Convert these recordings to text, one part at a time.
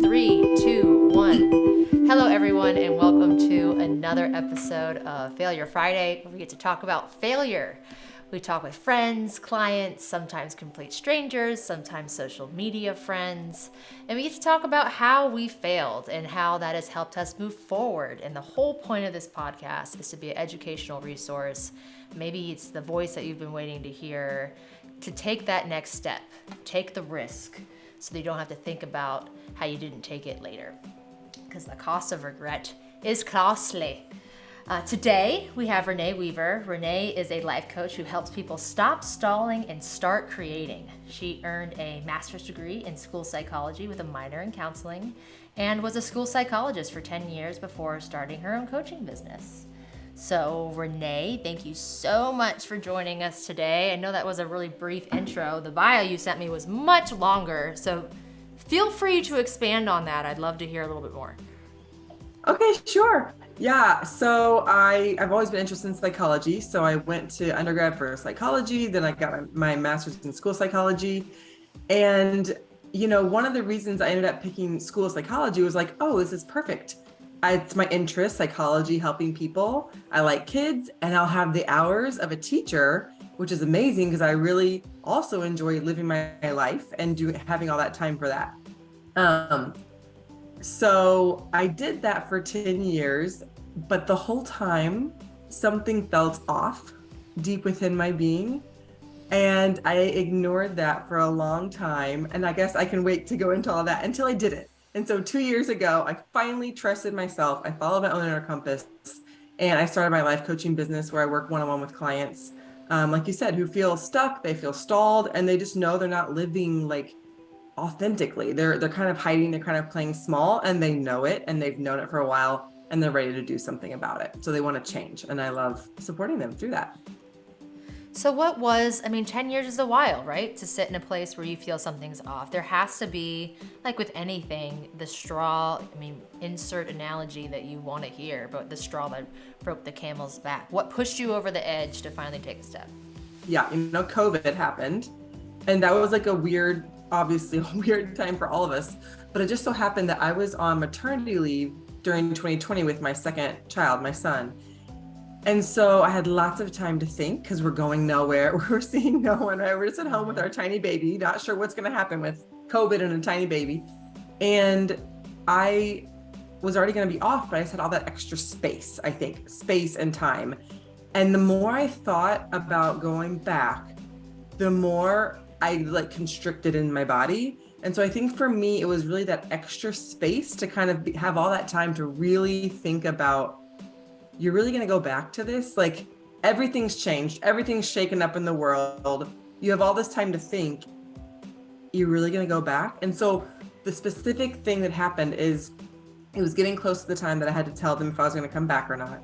Three, two, one. Hello, everyone, and welcome to another episode of Failure Friday, where we get to talk about failure. We talk with friends, clients, sometimes complete strangers, sometimes social media friends, and we get to talk about how we failed and how that has helped us move forward. And the whole point of this podcast is to be an educational resource. Maybe it's the voice that you've been waiting to hear, to take that next step, take the risk, so that you don't have to think about how you didn't take it later. Because the cost of regret is costly. Today, we have Renee Weaver. Renee is a life coach who helps people stop stalling and start creating. She earned a master's degree in school psychology with a minor in counseling and was a school psychologist for 10 years before starting her own coaching business. So Renee, thank you so much for joining us today. I know that was a really brief intro. The bio you sent me was much longer, so feel free to expand on that. I'd love to hear a little bit more. Okay, sure. Yeah, so I've always been interested in psychology. So I went to undergrad for psychology, then I got my master's in school psychology. And, one of the reasons I ended up picking school psychology was like, oh, this is perfect. It's my interest, psychology, helping people. I like kids, and I'll have the hours of a teacher, which is amazing because I really also enjoy living my life and having all that time for that. So I did that for 10 years, but the whole time something felt off deep within my being. And I ignored that for a long time. And I guess I can wait to go into all that until I did it. And so 2 years ago, I finally trusted myself. I followed my own inner compass, and I started my life coaching business where I work one-on-one with clients, like you said, who feel stuck, they feel stalled, and they just know they're not living like authentically. They're kind of hiding, they're kind of playing small, and they know it, and they've known it for a while, and they're ready to do something about it. So they want to change, and I love supporting them through that. So 10 years is a while, right? To sit in a place where you feel something's off. There has to be, like with anything, the straw, insert analogy that you want to hear, but the straw that broke the camel's back. What pushed you over the edge to finally take a step? Yeah, COVID happened, and that was like obviously a weird time for all of us, but it just so happened that I was on maternity leave during 2020 with my second child, my son. And so I had lots of time to think because we're going nowhere. We're seeing no one, right? We're just at home with our tiny baby, not sure what's going to happen with COVID and a tiny baby. And I was already going to be off, but I just had all that extra space, I think, space and time. And the more I thought about going back, the more I constricted in my body. And so I think for me, it was really that extra space to kind of have all that time to really think about, you're really going to go back to this? Like, everything's changed. Everything's shaken up in the world. You have all this time to think. You're really going to go back? And so the specific thing that happened is it was getting close to the time that I had to tell them if I was going to come back or not.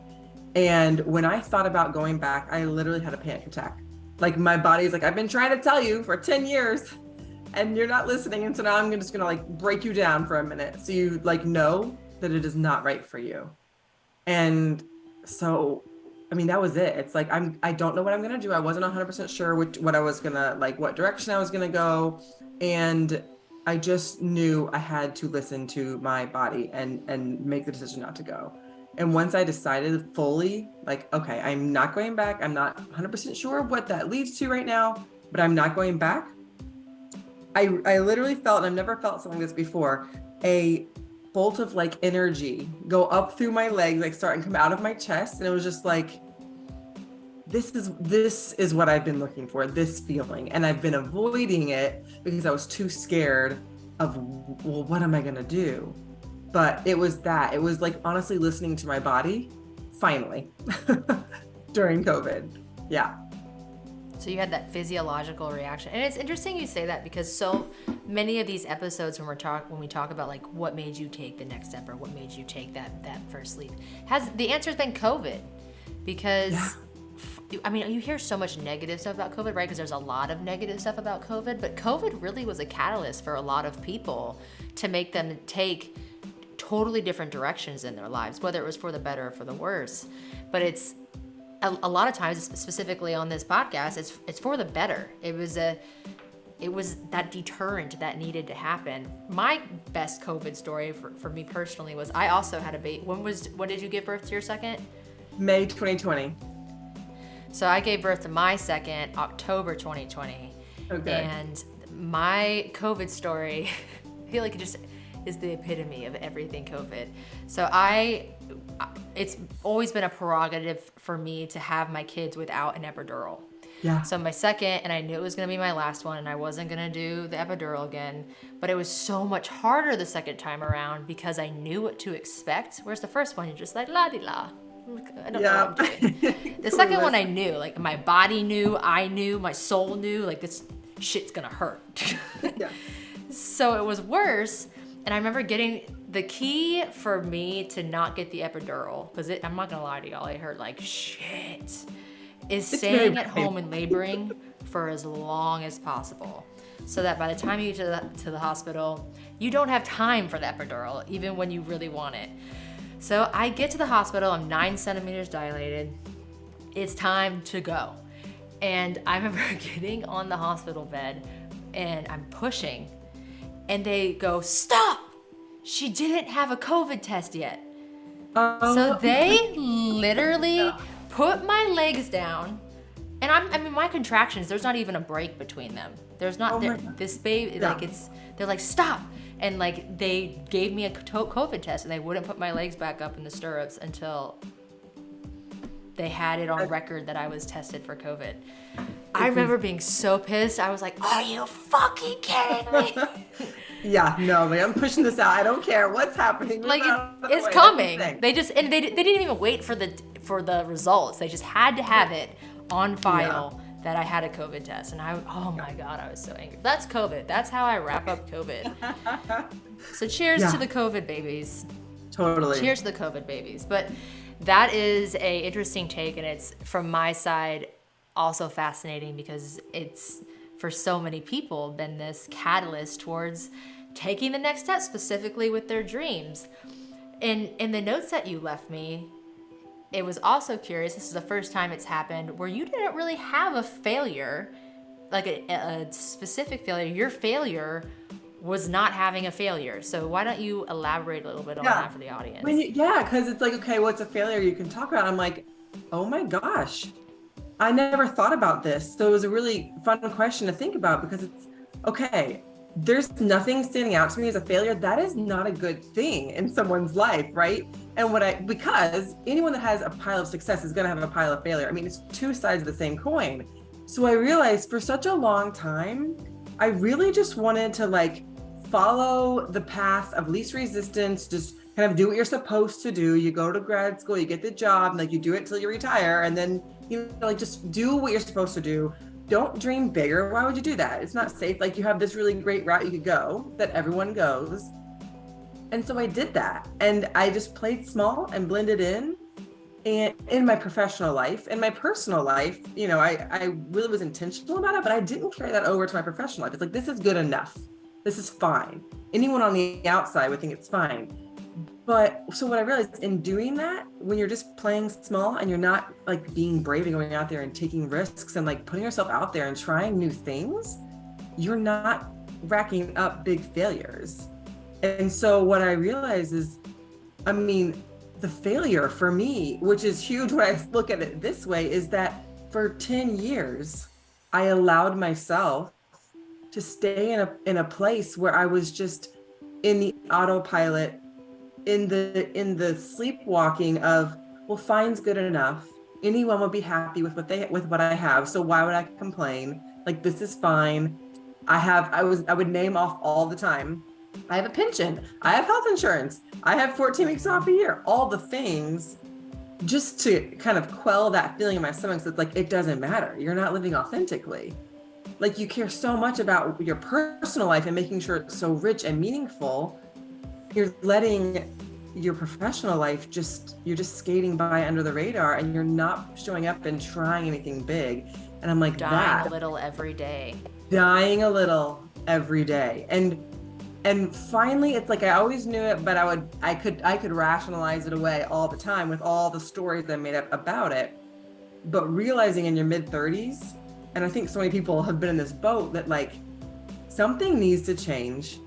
And when I thought about going back, I literally had a panic attack. Like, my body's like, I've been trying to tell you for 10 years and you're not listening. And so now I'm just going to break you down for a minute. So you know that it is not right for you. And so, that was it. It's like, I don't know what I'm going to do. I wasn't 100% sure what I was going to, what direction I was going to go. And I just knew I had to listen to my body and make the decision not to go. And once I decided fully, okay, I'm not going back. I'm not 100% sure what that leads to right now, but I'm not going back. I literally felt, and I've never felt something like this before, a bolt of energy go up through my legs, start and come out of my chest. And it was just this is what I've been looking for, this feeling. And I've been avoiding it because I was too scared of, well, what am I going to do? But it was honestly listening to my body finally during COVID. Yeah. So you had that physiological reaction. And it's interesting you say that because so many of these episodes when we talk about what made you take the next step or what made you take that first leap, the answer's been COVID. Because you hear so much negative stuff about COVID, right? Because there's a lot of negative stuff about COVID, but COVID really was a catalyst for a lot of people to make them take totally different directions in their lives, whether it was for the better or for the worse. But it's a lot of times, specifically on this podcast, it's for the better. It was it was that deterrent that needed to happen. My best COVID story for me personally was I also had a baby. When did you give birth to your second? May 2020. So I gave birth to my second October 2020. Okay. And my COVID story, I feel like it just is the epitome of everything COVID. So it's always been a prerogative for me to have my kids without an epidural. Yeah. So my second, and I knew it was going to be my last one, and I wasn't going to do the epidural again, but it was so much harder the second time around because I knew what to expect. Whereas the first one, you're just like, la-di-la. I don't know what I'm doing. The second one I knew, like my body knew, I knew, my soul knew, like this shit's going to hurt. Yeah. So it was worse. And I remember getting the key for me to not get the epidural, because I'm not going to lie to y'all, it hurt like shit, is staying at home and laboring for as long as possible. So that by the time you get to the hospital, you don't have time for the epidural, even when you really want it. So I get to the hospital, I'm 9 centimeters dilated. It's time to go. And I remember getting on the hospital bed and I'm pushing and they go, stop! She didn't have a COVID test yet. So they literally put my legs down, and I mean, my contractions, there's not even a break between them. There's not, this baby, like they're like, stop. And like, they gave me a COVID test and they wouldn't put my legs back up in the stirrups until they had it on record that I was tested for COVID. I remember being so pissed. I was like, are you fucking kidding me? Yeah, no, like, I'm pushing this out. I don't care what's happening. Like it's coming. They didn't even wait for the results. They just had to have it on file that I had a COVID test. And oh my God, I was so angry. That's COVID. That's how I wrap up COVID. So cheers to the COVID babies. Totally. Cheers to the COVID babies. But that is a interesting take, and it's from my side also fascinating because it's for so many people been this catalyst towards taking the next step, specifically with their dreams. And in the notes that you left me, it was also curious, this is the first time it's happened, where you didn't really have a failure, like a specific failure. Your failure was not having a failure. So why don't you elaborate a little bit on that for the audience? Because it's like, okay, what's a failure you can talk about? I'm like, oh my gosh, I never thought about this. So it was a really fun question to think about because it's, okay, there's nothing standing out to me as a failure. That is not a good thing in someone's life, right? And because anyone that has a pile of success is going to have a pile of failure. I mean, it's two sides of the same coin. So I realized for such a long time, I really just wanted to like follow the path of least resistance, just kind of do what you're supposed to do. You go to grad school, you get the job, and like you do it till you retire, and then like just do what you're supposed to do. Don't dream bigger. Why would you do that? It's not safe. Like you have this really great route you could go that everyone goes. And so I did that. And I just played small and blended in. And in my professional life and my personal life, I really was intentional about it, but I didn't carry that over to my professional life. It's like, this is good enough. This is fine. Anyone on the outside would think it's fine. But so what I realized in doing that, when you're just playing small and you're not like being brave and going out there and taking risks and like putting yourself out there and trying new things, you're not racking up big failures. And so what I realized is, I mean, the failure for me, which is huge when I look at it this way, is that for 10 years, I allowed myself to stay in a place where I was just in the autopilot, in the sleepwalking of, well, fine's good enough. Anyone would be happy with what I have. So why would I complain? Like, this is fine. I would name off all the time. I have a pension. I have health insurance. I have 14 weeks off a year. All the things just to kind of quell that feeling in my stomach. So it's like, it doesn't matter. You're not living authentically. Like, you care so much about your personal life and making sure it's so rich and meaningful. You're letting your professional life you're just skating by under the radar and you're not showing up and trying anything big. And I'm like, dying a little every day. Dying a little every day. And finally, it's like, I always knew it, but I could rationalize it away all the time with all the stories I made up about it. But realizing in your mid 30s, and I think so many people have been in this boat that like, something needs to change.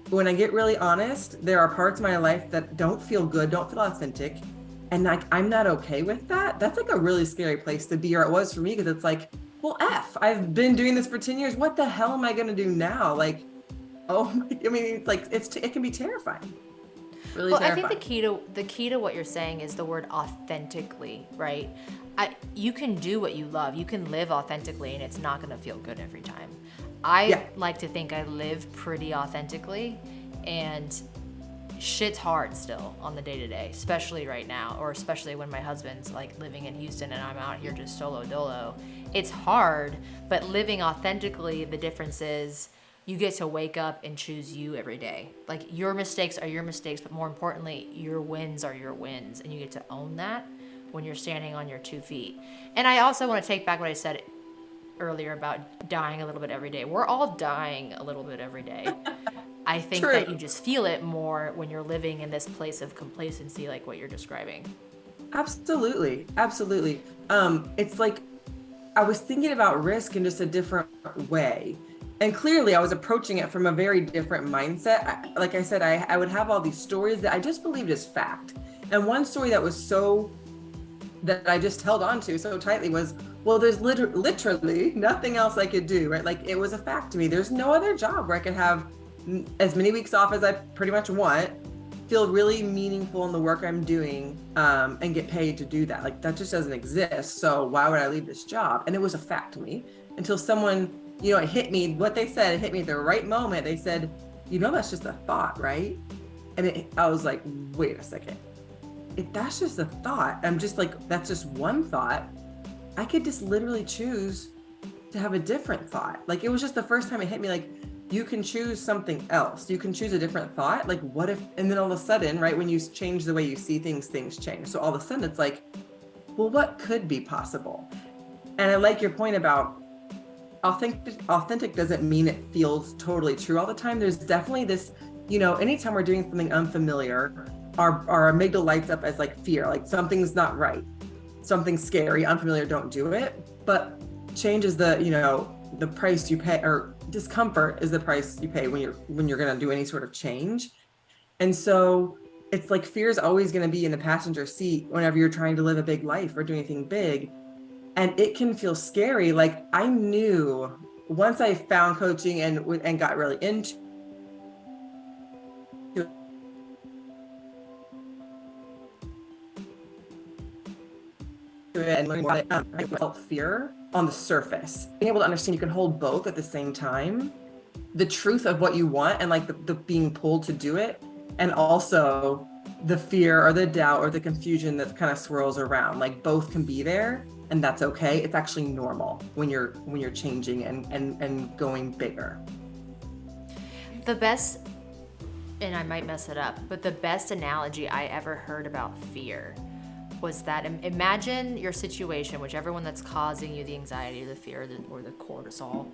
When I get really honest, there are parts of my life that don't feel good, don't feel authentic. And like, I'm not okay with that. That's like a really scary place to be, or it was for me, because it's like, well, I've been doing this for 10 years. What the hell am I going to do now? Like, oh, I mean, it's like, it can be terrifying. Really well, terrifying. I think the key to what you're saying is the word authentically, right? You can do what you love. You can live authentically, and it's not going to feel good every time. I like to think I live pretty authentically, and shit's hard still on the day-to-day, especially right now, or especially when my husband's like living in Houston and I'm out here just solo dolo. It's hard, but living authentically, the difference is you get to wake up and choose you every day. Like, your mistakes are your mistakes, but more importantly, your wins are your wins, and you get to own that when you're standing on your 2 feet. And I also want to take back what I said earlier about dying a little bit every day. We're all dying a little bit every day. I think True. that you just feel it more when you're living in this place of complacency, like what you're describing. Absolutely. Absolutely. It's like, I was thinking about risk in just a different way. And clearly I was approaching it from a very different mindset. Like I said, I would have all these stories that I just believed as fact. And one story that I just held on to so tightly was, well, there's literally nothing else I could do, right? Like, it was a fact to me. There's no other job where I could have as many weeks off as I pretty much want, feel really meaningful in the work I'm doing, and get paid to do that. Like, that just doesn't exist. So why would I leave this job? And it was a fact to me until someone, it hit me, what they said, it hit me at the right moment. They said, that's just a thought, right? And I was like, wait a second. If that's just a thought, I'm just like, that's just one thought. I could just literally choose to have a different thought. Like, it was just the first time it hit me, like, you can choose something else. You can choose a different thought. Like, what if, and then all of a sudden, right, when you change the way you see things, things change. So all of a sudden it's like, well, what could be possible? And I like your point about authentic doesn't mean it feels totally true all the time. There's definitely this, anytime we're doing something unfamiliar, our amygdala lights up as like fear, like something's not right, something's scary, unfamiliar, don't do it. But change is the price you pay, or discomfort is the price you pay when you're going to do any sort of change. And so it's like, fear is always going to be in the passenger seat whenever you're trying to live a big life or do anything big. And it can feel scary. Like, I knew once I found coaching and got really into it and learning more, I felt fear on the surface. Being able to understand you can hold both at the same time, the truth of what you want and like the being pulled to do it, and also the fear or the doubt or the confusion that kind of swirls around. Like, both can be there, and that's okay. It's actually normal when you're changing and going bigger. The best, and I might mess it up, but the best analogy I ever heard about fear was that, imagine your situation, whichever one that's causing you the anxiety or the fear or the cortisol.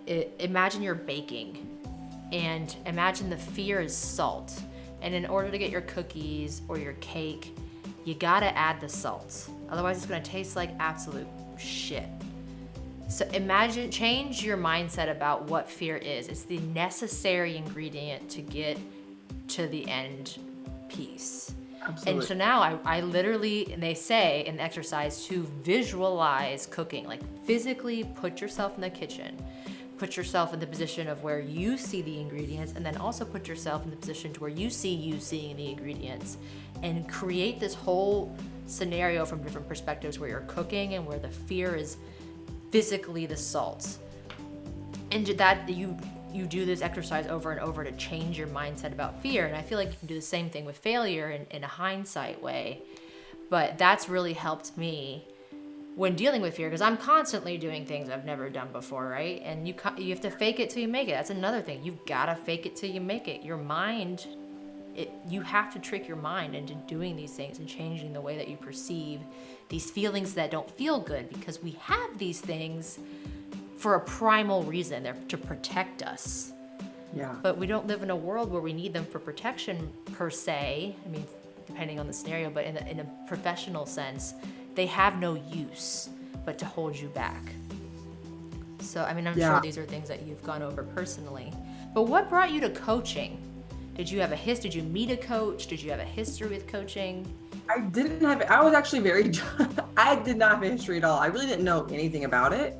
Imagine you're baking, and imagine the fear is salt. And in order to get your cookies or your cake, you gotta add the salt. Otherwise it's gonna taste like absolute shit. So change your mindset about what fear is. It's the necessary ingredient to get to the end piece. Absolutely. And so now I literally, and they say in the exercise to visualize cooking, like physically put yourself in the kitchen, put yourself in the position of where you see the ingredients, and then also put yourself in the position to where you see you seeing the ingredients, and create this whole scenario from different perspectives where you're cooking and where the fear is physically the salt. And that you do this exercise over and over to change your mindset about fear. And I feel like you can do the same thing with failure in a hindsight way. But that's really helped me when dealing with fear, because I'm constantly doing things I've never done before, right? And you have to fake it till you make it. That's another thing. You've got to fake it till you make it. Your mind, you have to trick your mind into doing these things and changing the way that you perceive these feelings that don't feel good, because we have these things for a primal reason. They're to protect us. Yeah. But we don't live in a world where we need them for protection per se. I mean, depending on the scenario, but in a professional sense, they have no use but to hold you back. So, I mean, I'm sure these are things that you've gone over personally. But what brought you to coaching? Did you have a did you meet a coach? Did you have a history with coaching? I didn't have, I was actually very, I did not have a history at all. I really didn't know anything about it.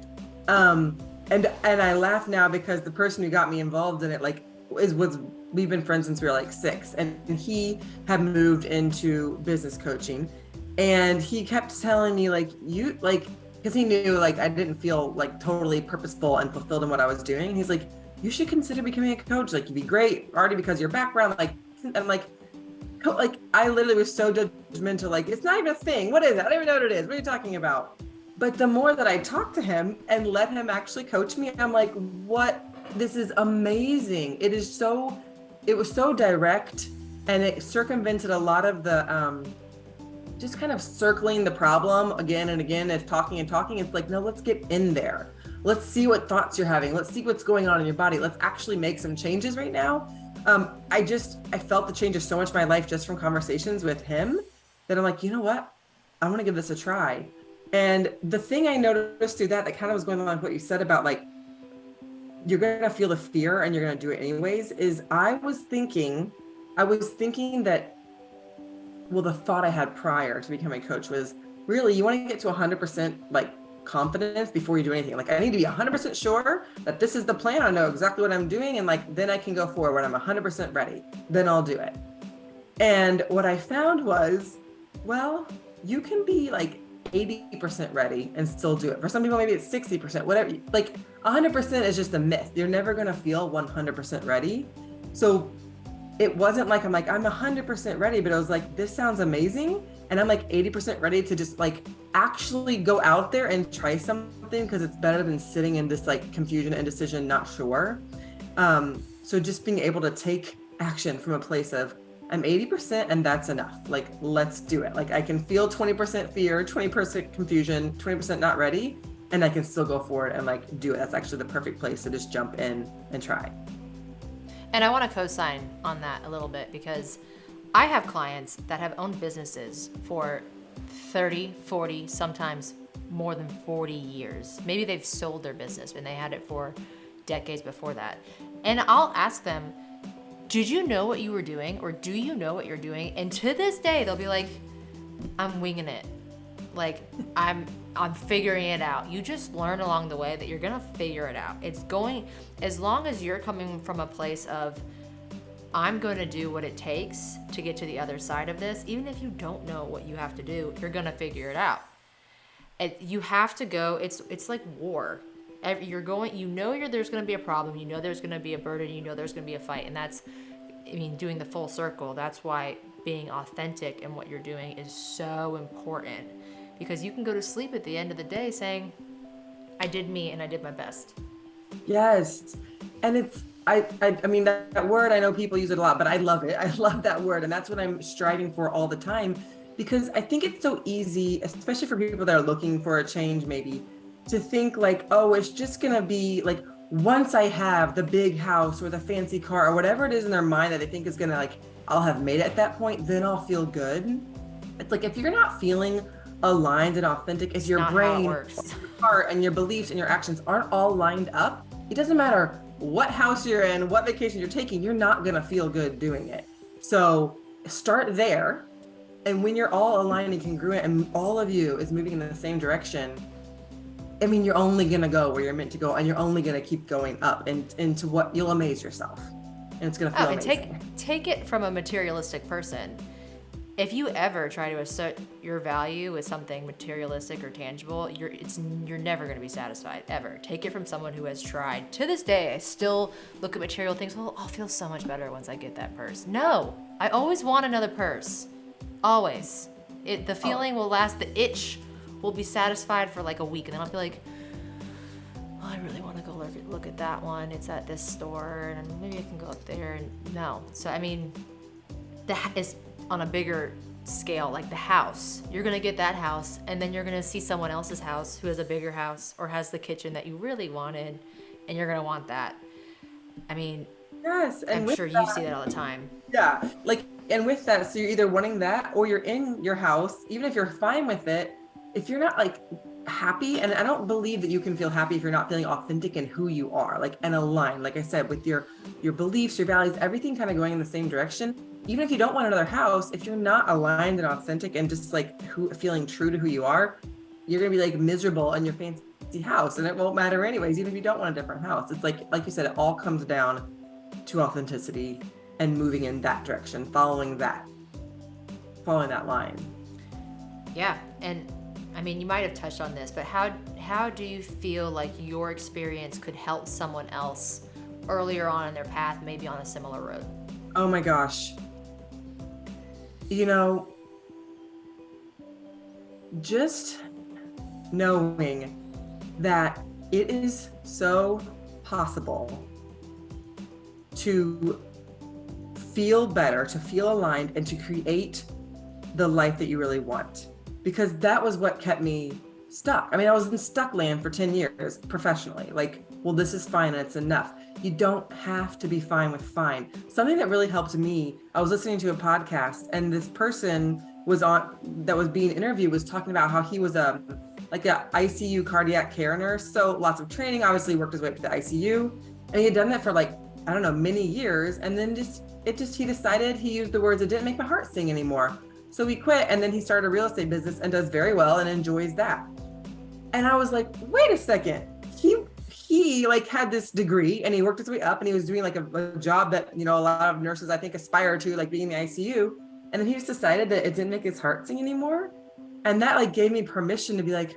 And I laugh now because the person who got me involved in it, like, we've been friends since we were like 6, and he had moved into business coaching, and he kept telling me like, because he knew like I didn't feel like totally purposeful and fulfilled in what I was doing. He's like, you should consider becoming a coach. Like, you'd be great already because of your background. Like, I'm like I literally was so judgmental. Like, it's not even a thing. What is it? I don't even know what it is. What are you talking about? But the more that I talked to him and let him actually coach me, I'm like, what? This is amazing. It was so direct, and it circumvented a lot of the just kind of circling the problem again and again, as talking and talking. It's like, no, let's get in there. Let's see what thoughts you're having. Let's see what's going on in your body. Let's actually make some changes right now. I felt the changes so much in my life just from conversations with him that I'm like, you know what? I want to give this a try. And the thing I noticed through that kind of was going along with what you said about like, you're going to feel the fear and you're going to do it anyways, is I was thinking that, well, the thought I had prior to becoming a coach was, really, you want to get to 100% like confidence before you do anything. Like, I need to be 100% sure that this is the plan. I know exactly what I'm doing. And like, then I can go forward when I'm 100% ready, then I'll do it. And what I found was, well, you can be like 80% ready and still do it. For some people, maybe it's 60%, whatever. Like 100% is just a myth. You're never going to feel 100% ready. So it wasn't like, I'm 100% ready, but I was like, this sounds amazing. And I'm like 80% ready to just like actually go out there and try something, because it's better than sitting in this like confusion, indecision, not sure. So just being able to take action from a place of, I'm 80% and that's enough. Like, let's do it. Like, I can feel 20% fear, 20% confusion, 20% not ready, and I can still go forward and like do it. That's actually the perfect place to just jump in and try. And I want to co-sign on that a little bit, because I have clients that have owned businesses for 30, 40, sometimes more than 40 years. Maybe they've sold their business and they had it for decades before that. And I'll ask them, did you know what you were doing? Or do you know what you're doing? And to this day, they'll be like, I'm winging it. Like, I'm figuring it out. You just learn along the way that you're going to figure it out. It's going, as long as you're coming from a place of, I'm going to do what it takes to get to the other side of this. Even if you don't know what you have to do, you're going to figure it out. You have to go. It's like war. You're going, there's going to be a problem. You know, there's going to be a burden. You know, there's going to be a fight. And that's, doing the full circle. That's why being authentic in what you're doing is so important, because you can go to sleep at the end of the day saying, I did me and I did my best. Yes. And it's, I mean, that word, I know people use it a lot, but I love it. I love that word. And that's what I'm striving for all the time, because I think it's so easy, especially for people that are looking for a change, maybe, to think like, oh, it's just going to be like, once I have the big house or the fancy car or whatever it is in their mind that they think is going to like, I'll have made it at that point, then I'll feel good. It's like, if you're not feeling aligned and authentic, if your brain, your heart, and your beliefs and your actions aren't all lined up, it doesn't matter what house you're in, what vacation you're taking, you're not going to feel good doing it. So start there. And when you're all aligned and congruent and all of you is moving in the same direction, you're only going to go where you're meant to go, and you're only going to keep going up and into what you'll amaze yourself. And it's going to feel amazing. Take it from a materialistic person. If you ever try to assert your value with something materialistic or tangible, you're never going to be satisfied, ever. Take it from someone who has tried. To this day, I still look at material things. Well, I'll feel so much better once I get that purse. No, I always want another purse. Always. The feeling will last. The itch will be satisfied for like a week, and then I'll be like, oh, I really want to go look at that one. It's at this store, and maybe I can go up there. And no. So that is on a bigger scale, like the house. You're going to get that house, and then you're going to see someone else's house who has a bigger house or has the kitchen that you really wanted, and you're going to want that. Yes, and I'm sure you see that all the time. Yeah, and with that, so you're either wanting that or you're in your house, even if you're fine with it. If you're not like happy. And I don't believe that you can feel happy if you're not feeling authentic in who you are, like, and aligned, like I said, with your beliefs, your values, everything kind of going in the same direction. Even if you don't want another house, if you're not aligned and authentic and just like feeling true to who you are, you're gonna be like miserable in your fancy house, and it won't matter anyways, even if you don't want a different house. It's like you said, it all comes down to authenticity and moving in that direction, following that line. Yeah. And I mean, you might have touched on this, but how do you feel like your experience could help someone else earlier on in their path, maybe on a similar road? Oh my gosh. Just knowing that it is so possible to feel better, to feel aligned, and to create the life that you really want. Because that was what kept me stuck. I mean, I was in stuck land for 10 years professionally. Like, well, this is fine and it's enough. You don't have to be fine with fine. Something that really helped me, I was listening to a podcast, and this person that was being interviewed was talking about how he was a ICU cardiac care nurse. So lots of training, obviously worked his way up to the ICU. And he had done that for many years. And then he decided, he used the words, "It didn't make my heart sing anymore." So he quit, and then he started a real estate business and does very well and enjoys that. And I was like, wait a second. He had this degree, and he worked his way up, and he was doing a job that, a lot of nurses I think aspire to, like being in the ICU. And then he just decided that it didn't make his heart sing anymore. And that gave me permission to be like,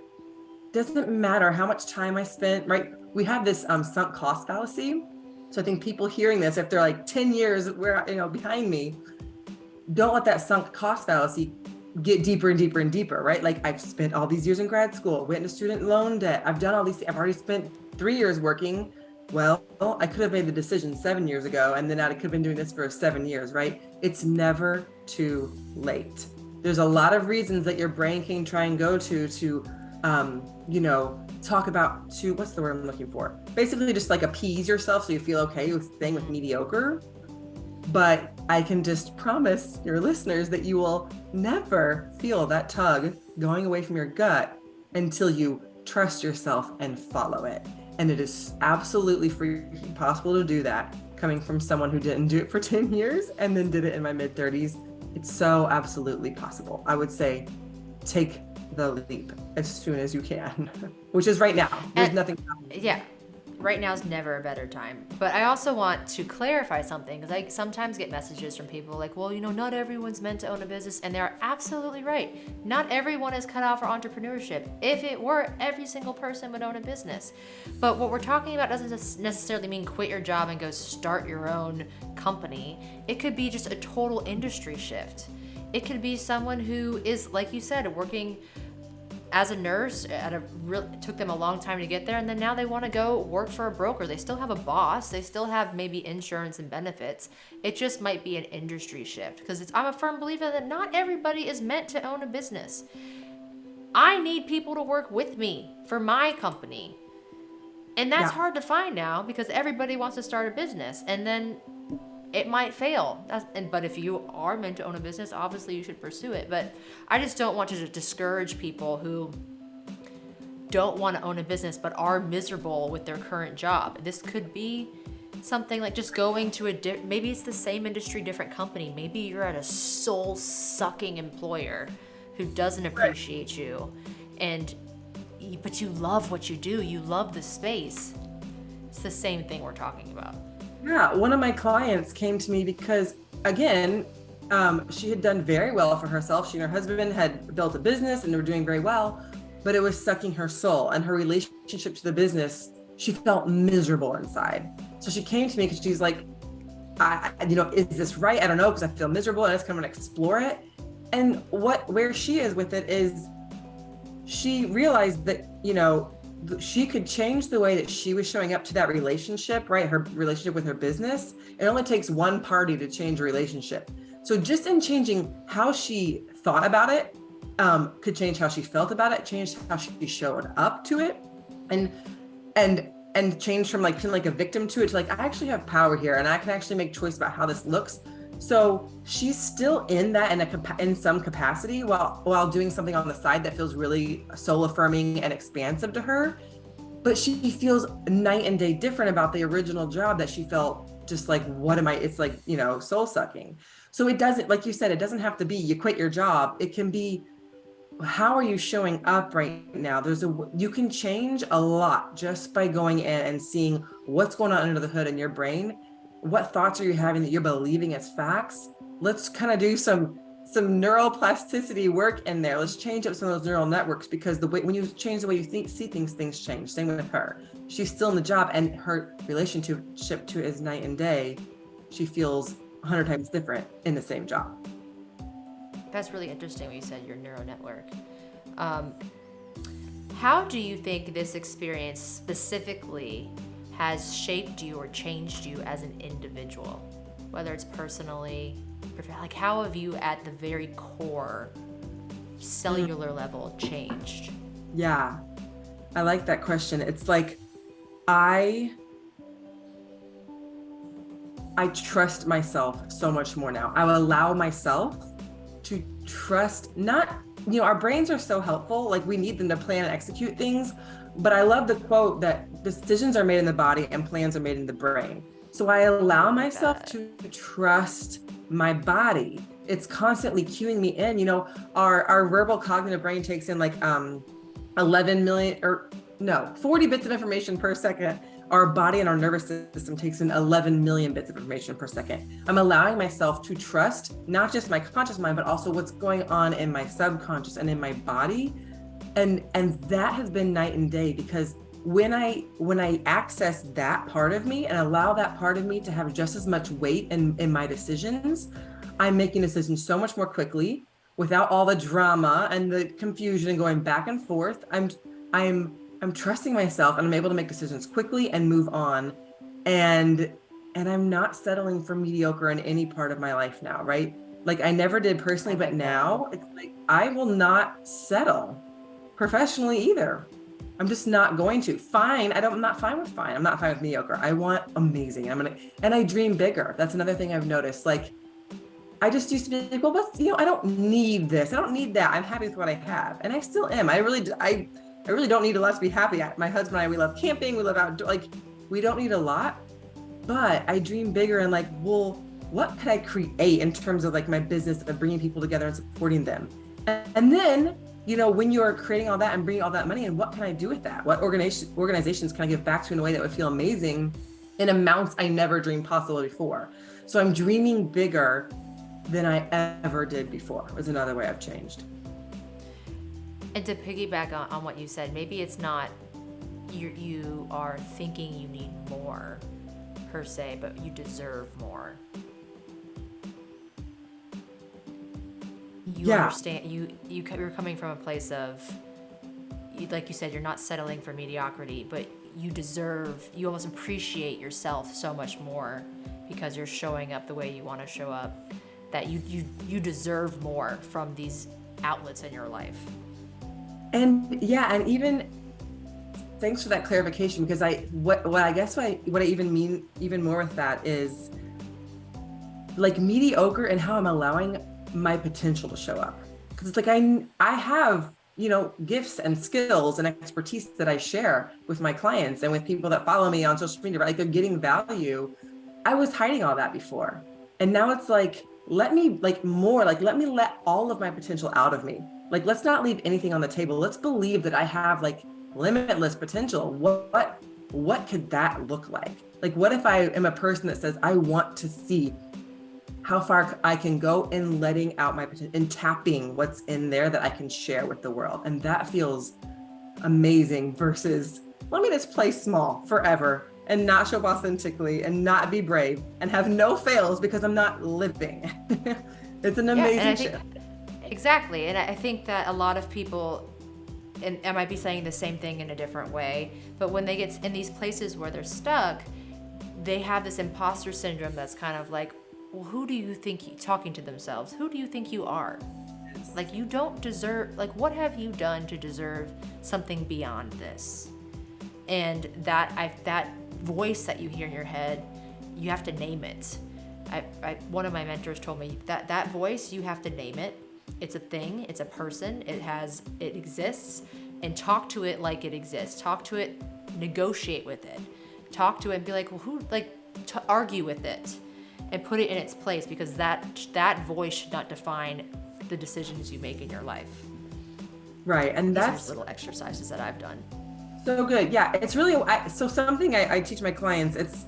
doesn't matter how much time I spent, right? We have this sunk cost fallacy. So I think people hearing this, if they're 10 years behind me, don't let that sunk cost fallacy get deeper and deeper and deeper, right? Like, I've spent all these years in grad school, went into student loan debt. I've done all these, I've already spent 3 years working. Well, I could have made the decision 7 years ago, and then I could have been doing this for 7 years, right? It's never too late. There's a lot of reasons that your brain can try and go to talk about, what's the word I'm looking for? Basically just appease yourself so you feel okay with staying with mediocre. But I can just promise your listeners that you will never feel that tug going away from your gut until you trust yourself and follow it. And it is absolutely freaking possible to do that, coming from someone who didn't do it for 10 years and then did it in my mid-30s. It's so absolutely possible. I would say take the leap as soon as you can, which is right now. There's nothing. Yeah. Right now is never a better time. But I also want to clarify something, because I sometimes get messages from people like, well, not everyone's meant to own a business. And they're absolutely right. Not everyone is cut out for entrepreneurship. If it were, every single person would own a business. But what we're talking about doesn't necessarily mean quit your job and go start your own company. It could be just a total industry shift. It could be someone who is, like you said, working as a nurse it took them a long time to get there, and then now they want to go work for a broker. They still have a boss, they still have maybe insurance and benefits. It just might be an industry shift, because I'm a firm believer that not everybody is meant to own a business. I need people to work with me for my company, and that's hard to find now because everybody wants to start a business, and then it might fail. But if you are meant to own a business, obviously you should pursue it. But I just don't want to discourage people who don't want to own a business but are miserable with their current job. This could be something like just going to maybe it's the same industry, different company. Maybe you're at a soul-sucking employer who doesn't appreciate you, but you love what you do. You love the space. It's the same thing we're talking about. Yeah, one of my clients came to me because, again, she had done very well for herself. She and her husband had built a business and they were doing very well, but it was sucking her soul, and her relationship to the business, she felt miserable inside. So she came to me because she's like, is this right? I don't know, because I feel miserable and I just kind of want to explore it. And where she is with it is she realized that, she could change the way that she was showing up to that relationship, right? Her relationship with her business. It only takes one party to change a relationship. So just in changing how she thought about it, could change how she felt about it, change how she showed up to it, and change from feeling like a victim to it to I actually have power here, and I can actually make choice about how this looks, So she's still in that in some capacity while doing something on the side that feels really soul affirming and expansive to her. But she feels night and day different about the original job that she felt just like, what am I? It's like, soul sucking. So it doesn't, like you said, it doesn't have to be you quit your job. It can be, how are you showing up right now? You can change a lot just by going in and seeing what's going on under the hood in your brain. What thoughts are you having that you're believing as facts? Let's kind of do some neuroplasticity work in there. Let's change up some of those neural networks, because when you change the way you see things change. Same with her. She's still in the job, and her relationship to it is night and day. She feels 100 times different in the same job. That's really interesting when you said your neural network. How do you think this experience specifically has shaped you or changed you as an individual? Whether it's personally, like how have you at the very core cellular level changed? Yeah, I like that question. It's like, I trust myself so much more now. I allow myself to trust, not, our brains are so helpful. Like, we need them to plan and execute things. But I love the quote that decisions are made in the body and plans are made in the brain. So I allow myself to trust my body. It's constantly cueing me in. Our verbal cognitive brain takes in like 40 bits of information per second. Our body and our nervous system takes in 11 million bits of information per second. I'm allowing myself to trust not just my conscious mind, but also what's going on in my subconscious and in my body. And that has been night and day, because when I access that part of me and allow that part of me to have just as much weight in my decisions, I'm making decisions so much more quickly without all the drama and the confusion and going back and forth. I'm trusting myself, and I'm able to make decisions quickly and move on. And I'm not settling for mediocre in any part of my life now, right? Like, I never did personally, but now it's like, I will not settle professionally either. I'm just not going to. Fine. I'm not fine with fine. I'm not fine with mediocre. I want amazing. And I dream bigger. That's another thing I've noticed. Like, I just used to be like, well, I don't need this. I don't need that. I'm happy with what I have. And I still am. I really don't need a lot to be happy. My husband and I, we love camping. We love outdoor. Like, we don't need a lot, but I dream bigger and like, well, what could I create in terms of like my business of bringing people together and supporting them? And then, when you're creating all that and bringing all that money in, what can I do with that? What organizations can I give back to in a way that would feel amazing in amounts I never dreamed possible before? So I'm dreaming bigger than I ever did before, was another way I've changed. And to piggyback on what you said, maybe it's not you are thinking you need more per se, but you deserve more. You understand, you're coming from a place of, like you said, you're not settling for mediocrity, but you almost appreciate yourself so much more because you're showing up the way you want to show up, that you deserve more from these outlets in your life. And even thanks for that clarification, because what I even mean even more with that is like mediocre and how I'm allowing my potential to show up. Because it's like I have gifts and skills and expertise that I share with my clients and with people that follow me on social media, right? Like, they're getting value. I was hiding all that before, and now it's like, let me let all of my potential out of me. Like, let's not leave anything on the table. Let's believe that I have like limitless potential. What could that look like? Like, what if I am a person that says, I want to see how far I can go in letting out my potential and tapping what's in there that I can share with the world. And that feels amazing versus, let me just play small forever and not show up authentically and not be brave and have no fails because I'm not living. It's an amazing shift. Exactly. And I think that a lot of people, and I might be saying the same thing in a different way, but when they get in these places where they're stuck, they have this imposter syndrome that's kind of like, well, who do you think, talking to themselves, who do you think you are? Like, you don't deserve, like, what have you done to deserve something beyond this? And that voice that you hear in your head, you have to name it. One of my mentors told me that voice, you have to name it. It's a thing, it's a person, it exists, and talk to it like it exists. Talk to it, negotiate with it. Talk to it and be like, well, to argue with it and put it in its place, because that voice should not define the decisions you make in your life. Right, and that's little exercises that I've done. So good. Yeah, it's really, so something I teach my clients, it's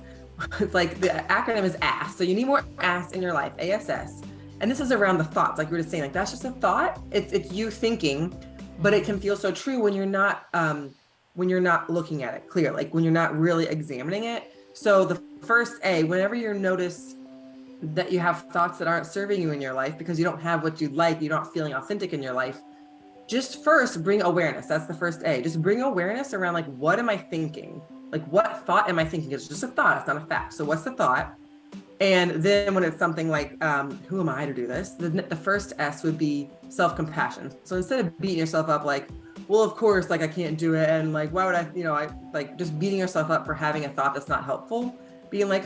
like the acronym is ASS. So you need more ASS in your life, ASS. And this is around the thoughts, like you were just saying, like that's just a thought. It's you thinking, but it can feel so true when you're not looking at it clear, like when you're not really examining it. So the first A, whenever you notice that you have thoughts that aren't serving you in your life because you don't have what you'd like, you're not feeling authentic in your life, just first bring awareness. That's the first A. Just bring awareness around, like, what am I thinking? Like, what thought am I thinking? It's just a thought, it's not a fact. So what's the thought? And then when it's something like, who am I to do this? The first S would be self-compassion. So instead of beating yourself up like, well, of course, like I can't do it. And like, why would I like just beating yourself up for having a thought that's not helpful, being like,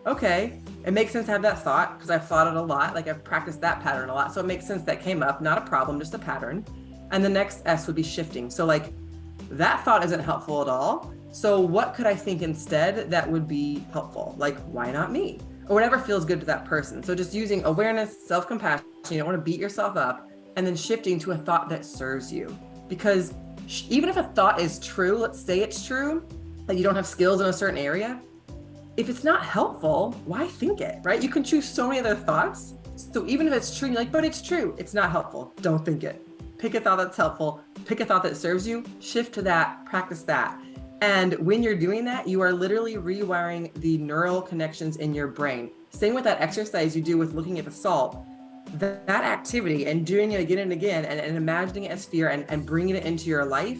okay, it makes sense to have that thought because I've thought it a lot. Like I've practiced that pattern a lot. So it makes sense that came up, not a problem, just a pattern. And the next S would be shifting. So like that thought isn't helpful at all. So what could I think instead that would be helpful? Like, why not me? Or whatever feels good to that person. So just using awareness, self-compassion, you don't want to beat yourself up, and then shifting to a thought that serves you. Because even if a thought is true, let's say it's true, that you don't have skills in a certain area, if it's not helpful, why think it, right? You can choose so many other thoughts. So even if it's true, and you're like, but it's true, it's not helpful, don't think it. Pick a thought that's helpful, pick a thought that serves you, shift to that, practice that. And when you're doing that, you are literally rewiring the neural connections in your brain. Same with that exercise you do with looking at the salt. That activity and doing it again and again and imagining it as fear and bringing it into your life,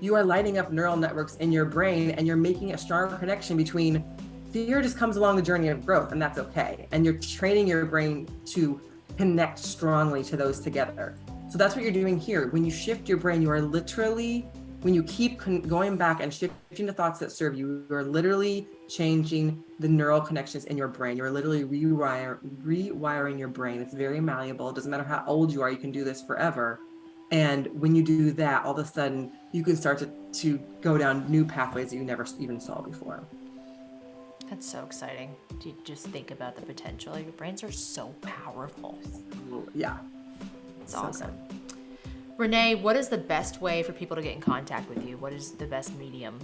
you are lighting up neural networks in your brain and you're making a stronger connection between fear just comes along the journey of growth, and that's okay. And you're training your brain to connect strongly to those together. So that's what you're doing here. When you shift your brain, you are literally, when you keep going back and shifting the thoughts that serve you, you're literally changing the neural connections in your brain. You're literally rewiring your brain. It's very malleable. It doesn't matter how old you are, you can do this forever. And when you do that, all of a sudden, you can start to go down new pathways that you never even saw before. That's so exciting to just think about the potential. Your brains are so powerful. Yeah. It's so awesome. Good. Renee, what is the best way for people to get in contact with you? What is the best medium?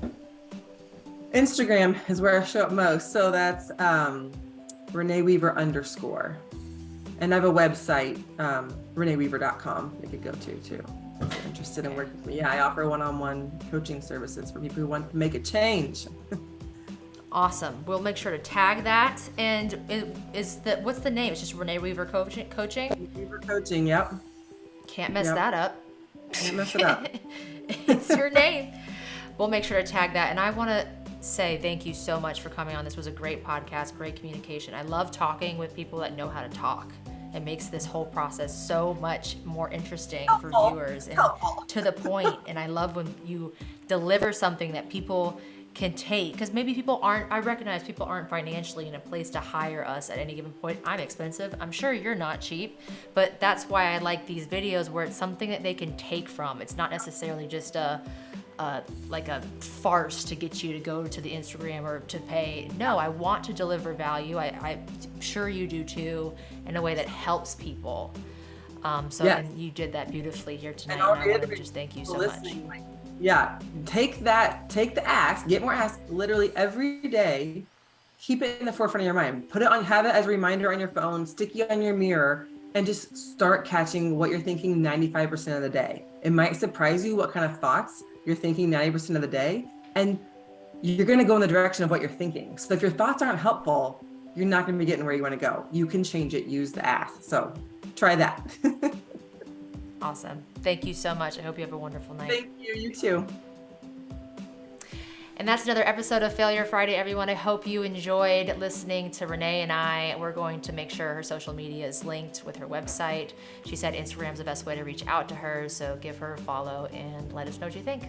Instagram is where I show up most. So that's Renee Weaver _. And I have a website, reneeweaver.com you could go to too. If you're interested in working with me. Yeah, I offer one-on-one coaching services for people who want to make a change. Awesome. We'll make sure to tag that. And what's the name? It's just Renee Weaver Coaching? Weaver Coaching, yep. Can't mess that up. Can't mess it up. It's your name. We'll make sure to tag that. And I want to say thank you so much for coming on. This was a great podcast, great communication. I love talking with people that know how to talk. It makes this whole process so much more interesting for viewers and to the point. And I love when you deliver something that people can take, because maybe I recognize people aren't financially in a place to hire us at any given point. I'm expensive. I'm sure you're not cheap, but that's why I like these videos where it's something that they can take from. It's not necessarily just like a farce to get you to go to the Instagram or to pay. No, I want to deliver value. I'm sure you do too, in a way that helps people. And you did that beautifully here tonight. And I want to just thank you so much. Yeah, take the ask, get more ask literally every day. Keep it in the forefront of your mind. Have it as a reminder on your phone, stick it on your mirror, and just start catching what you're thinking 95% of the day. It might surprise you what kind of thoughts you're thinking 90% of the day, and you're going to go in the direction of what you're thinking. So if your thoughts aren't helpful, you're not going to be getting where you want to go. You can change it, use the ask. So try that. Awesome. Thank you so much. I hope you have a wonderful night. Thank you. You too. And that's another episode of Failure Friday, everyone. I hope you enjoyed listening to Renee and I. We're going to make sure her social media is linked with her website. She said Instagram's the best way to reach out to her, so give her a follow and let us know what you think.